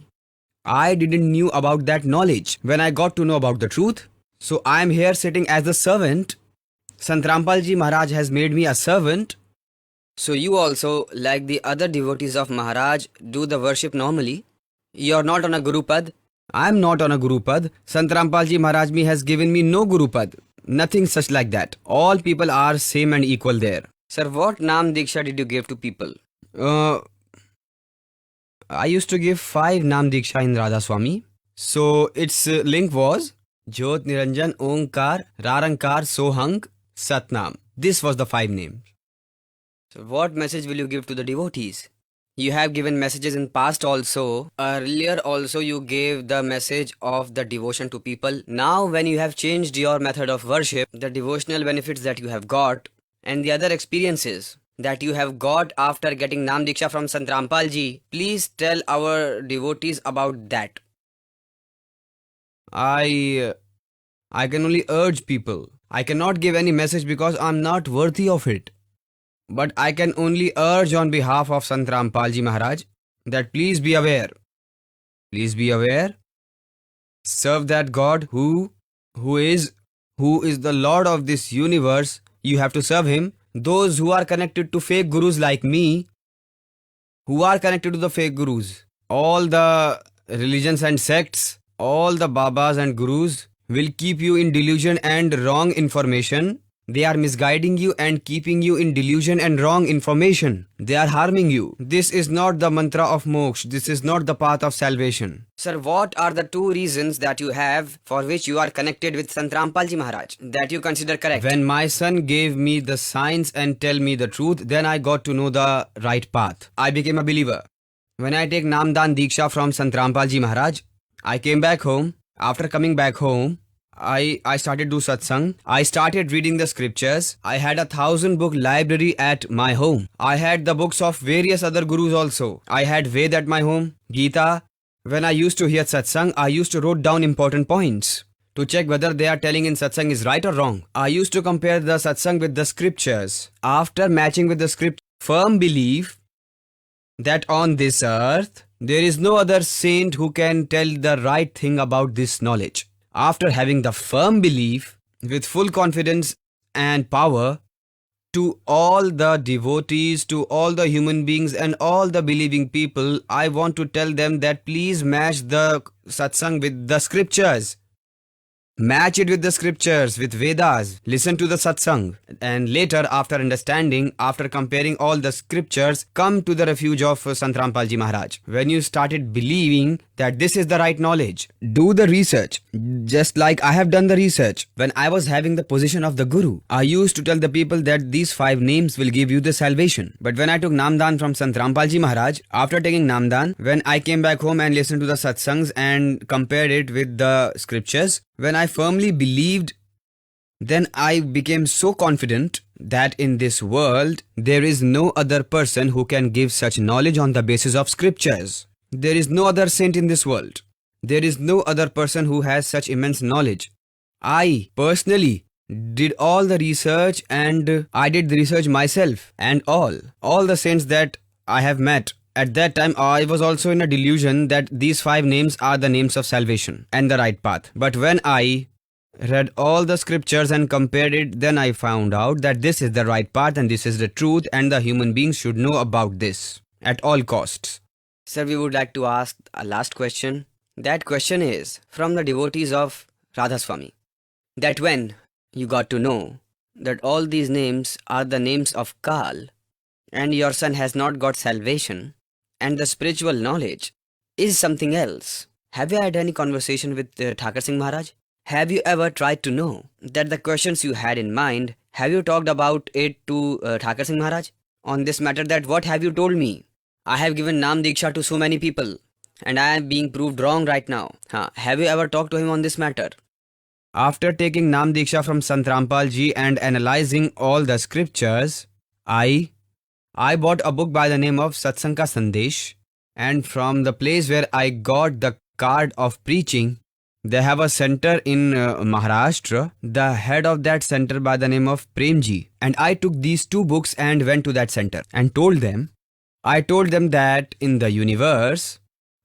I didn't knew about that knowledge. When I got to know about the truth, so I am here sitting as the servant. Sant Rampal ji Maharaj has made me a servant. So you also, like the other devotees of Maharaj, do the worship normally? You're not on a Guru Pad? I am not on a Guru Pad. Sant Rampal ji Maharaj me has given me no Guru Pad. Nothing such like that. All people are same and equal there. Sir, what Nam Diksha did you give to people? I used to give 5 Nam Diksha in Radha Swami. So its link was Jyot Niranjan Omkar Rarankar Sohang Satnam. This was the 5 names. So what message will you give to the devotees? You have given messages in past also. Earlier also you gave the message of the devotion to people. Now when you have changed your method of worship, the devotional benefits that you have got and the other experiences that you have got after getting Nam Diksha from Sant Rampal ji, please tell our devotees about that. I can only urge people. I cannot give any message because I am not worthy of it. But I can only urge on behalf of Sant Rampal ji Maharaj that please be aware. Please be aware. Serve that God who is the Lord of this universe. You have to serve him. Those who are connected to fake gurus like me, who are connected to the fake gurus, all the religions and sects, all the babas and gurus will keep you in delusion and wrong information. They are misguiding you and keeping you in delusion and wrong information. They are harming you. This is not the mantra of moksha. This is not the path of salvation. Sir, what are the 2 reasons that you have for which you are connected with Sant Rampal ji Maharaj that you consider correct? When my son gave me the signs and tell me the truth, then I got to know the right path. I became a believer. When I take Namdan Diksha from Sant Rampal ji Maharaj, I came back home. After coming back home, I started do satsang. I started reading the scriptures. I had 1,000 book library at my home. I had the books of various other gurus also. I had Ved at my home, Gita. When I used to hear satsang, I used to wrote down important points to check whether they are telling in satsang is right or wrong. I used to compare the satsang with the scriptures. After matching with the script, firm belief that on this earth, there is no other saint who can tell the right thing about this knowledge. After having the firm belief with full confidence and power, to all the devotees, to all the human beings and all the believing people, I want to tell them that please match the satsang with the scriptures. match it with the scriptures, with Vedas, listen to the Satsang, and later, after understanding, after comparing all the scriptures, come to the refuge of Sant Rampal Ji Maharaj. When you started believing that this is the right knowledge, do the research, just like I have done the research. When I was having the position of the Guru, I used to tell the people that these 5 names will give you the salvation. But when I took Namdan from Sant Rampal Ji Maharaj, after taking Namdan, when I came back home and listened to the Satsangs and compared it with the scriptures, when I firmly believed, then I became so confident that in this world, there is no other person who can give such knowledge on the basis of scriptures. There is no other saint in this world. There is no other person who has such immense knowledge. I personally did all the research, and I did the research myself, and all the saints that I have met. At that time, I was also in a delusion that these 5 names are the names of salvation and the right path. But when I read all the scriptures and compared it, then I found out that this is the right path and this is the truth, and the human beings should know about this at all costs. Sir, we would like to ask a last question. That question is from the devotees of Radha Soami. That when you got to know that all these names are the names of Kal, and your son has not got salvation, and the spiritual knowledge is something else, have you had any conversation with Thakur Singh Maharaj? Have you ever tried to know that the questions you had in mind, have you talked about it to Thakur Singh Maharaj on this matter, that what have you told me? I have given Nam Diksha to so many people and I am being proved wrong right now. Have you ever talked to him on this matter? After taking Nam Diksha from Sant Rampal Ji and analyzing all the scriptures, I bought a book by the name of Satsang Ka Sandesh, and from the place where I got the card of preaching, they have a center in Maharashtra, the head of that center by the name of Premji. And I took these 2 books and went to that center and told them that in the universe,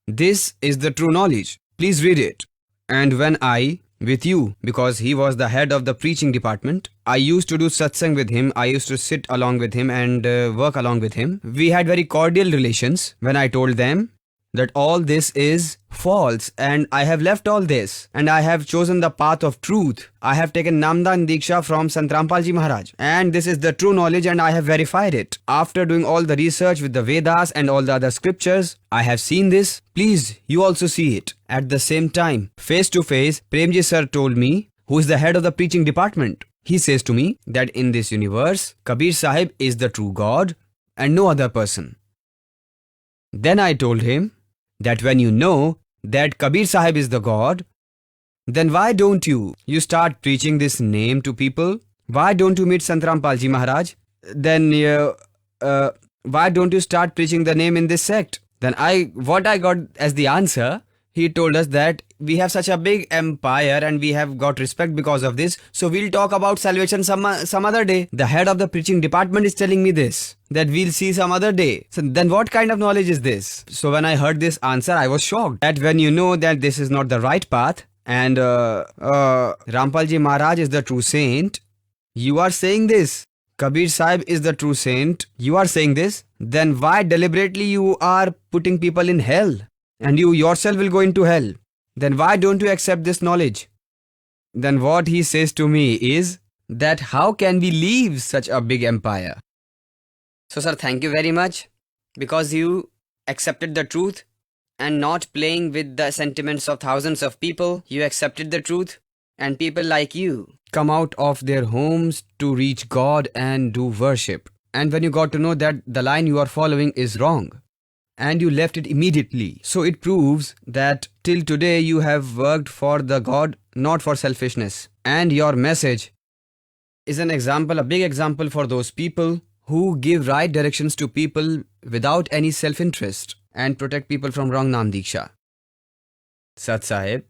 this is the true knowledge. Please read it. And when I, with you, because he was the head of the preaching department, I used to do satsang with him. I used to sit along with him and work along with him. We had very cordial relations. When I told them that all this is false and I have left all this and I have chosen the path of truth, I have taken Namdan Diksha from Sant Rampal Ji Maharaj, and this is the true knowledge and I have verified it. After doing all the research with the Vedas and all the other scriptures, I have seen this. Please, you also see it. At the same time, face to face, Premji sir told me, who is the head of the preaching department, he says to me that in this universe, Kabir Sahib is the true God and no other person. Then I told him that when you know that Kabir Sahib is the God, then why don't you start preaching this name to people? Why don't you meet Sant Rampal Ji Maharaj? Then why don't you start preaching the name in this sect? Then what I got as the answer, he told us that we have such a big empire and we have got respect because of this, so we'll talk about salvation some other day. The head of the preaching department is telling me this, that we'll see some other day. So then what kind of knowledge is this? So when I heard this answer, I was shocked that when you know that this is not the right path and Rampal Ji Maharaj is the true saint, you are saying this. Kabir Sahib is the true saint, you are saying this. Then why deliberately you are putting people in hell? And you yourself will go into hell. Then why don't you accept this knowledge? Then what he says to me is that how can we leave such a big empire? So sir, thank you very much, because you accepted the truth and not playing with the sentiments of thousands of people. You accepted the truth, and people like you come out of their homes to reach God and do worship. And when you got to know that the line you are following is wrong, and you left it immediately. So it proves that till today you have worked for the God, not for selfishness. And your message is an example, a big example for those people who give right directions to people without any self-interest and protect people from wrong Nam Diksha. Sat Sahib.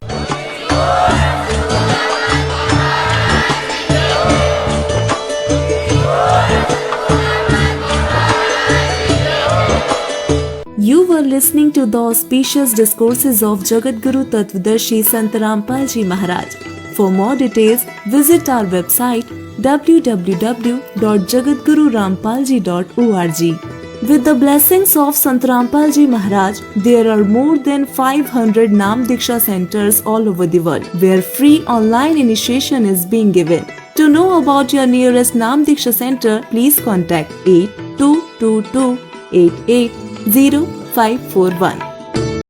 You were listening to the auspicious discourses of Jagat Guru Tattvadarshi Sant Rampal Ji Maharaj. For more details, visit our website www.jagatgururampalji.org. With the blessings of Sant Rampal Ji Maharaj, there are more than 500 Nam Diksha centers all over the world where free online initiation is being given. To know about your nearest Nam Diksha center, please contact 8222 880541.